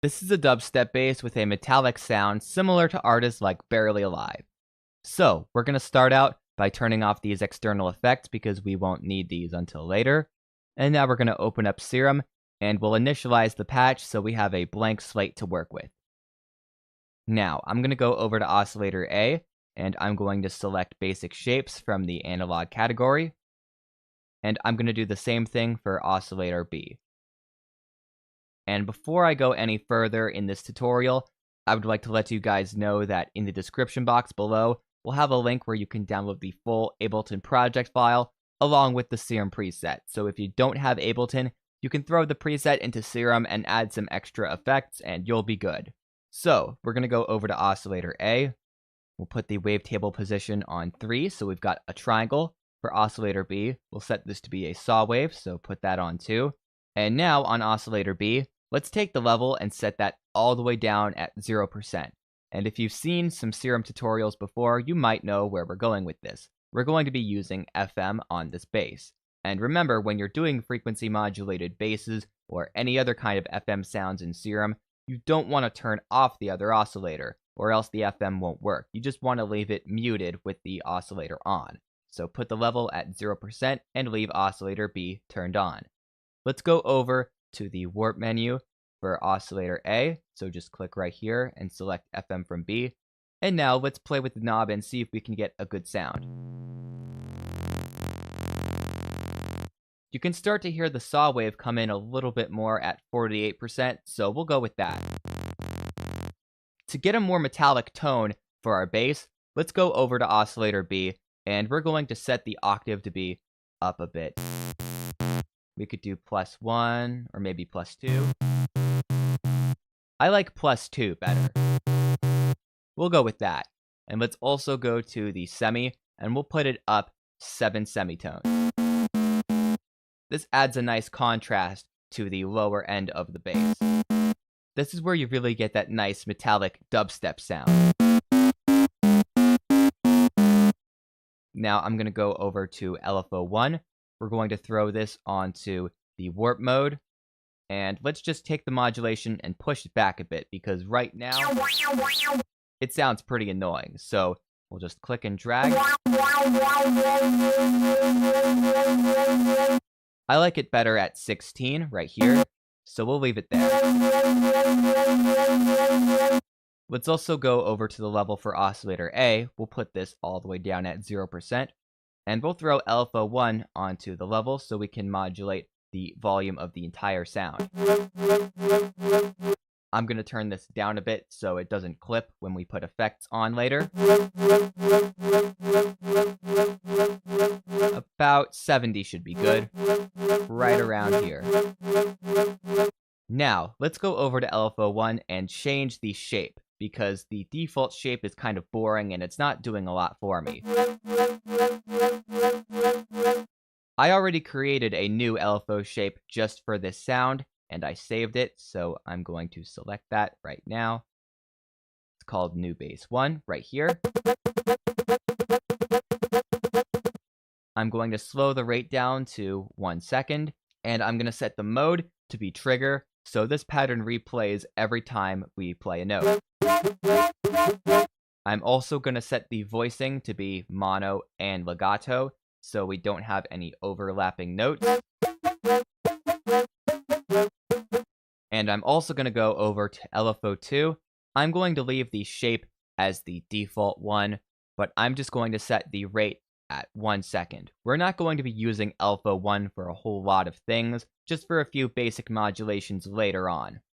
This is a dubstep bass with a metallic sound similar to artists like Barely Alive. So, we're going to start out by turning off these external effects because we won't need these until later. And now we're going to open up Serum and we'll initialize the patch so we have a blank slate to work with. Now, I'm going to go over to Oscillator A and I'm going to select Basic Shapes from the Analog category. And I'm going to do the same thing for Oscillator B. And before I go any further in this tutorial, I would like to let you guys know that in the description box below, we'll have a link where you can download the full Ableton project file along with the Serum preset. So if you don't have Ableton, you can throw the preset into Serum and add some extra effects and you'll be good. So we're going to go over to Oscillator A. We'll put the wavetable position on 3, so we've got a triangle. For Oscillator B, we'll set this to be a saw wave, so put that on 2. And now on Oscillator B, let's take the level and set that all the way down at 0%. And if you've seen some Serum tutorials before, you might know where we're going with this. We're going to be using FM on this bass. And remember, when you're doing frequency modulated basses or any other kind of FM sounds in Serum, you don't want to turn off the other oscillator, or else the FM won't work. You just want to leave it muted with the oscillator on. So put the level at 0% and leave Oscillator B turned on. Let's go over to the warp menu for Oscillator A. So just click right here and select FM from B. And now let's play with the knob and see if we can get a good sound. You can start to hear the saw wave come in a little bit more at 48%, so we'll go with that. To get a more metallic tone for our bass, let's go over to Oscillator B, and we're going to set the octave to be up a bit. We could do +1, or maybe +2. I like +2 better. We'll go with that. And let's also go to the semi, and we'll put it up 7 semitones. This adds a nice contrast to the lower end of the bass. This is where you really get that nice metallic dubstep sound. Now I'm going to go over to LFO1. We're going to throw this onto the warp mode. And let's just take the modulation and push it back a bit, because right now it sounds pretty annoying. So we'll just click and drag. I like it better at 16 right here, so we'll leave it there. Let's also go over to the level for Oscillator A. We'll put this all the way down at 0%, and we'll throw LFO1 onto the level so we can modulate the volume of the entire sound. I'm going to turn this down a bit so it doesn't clip when we put effects on later. About 70 should be good, right around here. Now, let's go over to LFO1 and change the shape, because the default shape is kind of boring and it's not doing a lot for me. I already created a new LFO shape just for this sound, and I saved it, so I'm going to select that right now. It's called New Bass 1 right here. I'm going to slow the rate down to 1 second, and I'm going to set the mode to be trigger, so this pattern replays every time we play a note. I'm also going to set the voicing to be mono and legato, so we don't have any overlapping notes. And I'm also going to go over to LFO2. I'm going to leave the shape as the default one, but I'm just going to set the rate at 1 second. We're not going to be using LFO1 for a whole lot of things, just for a few basic modulations later on.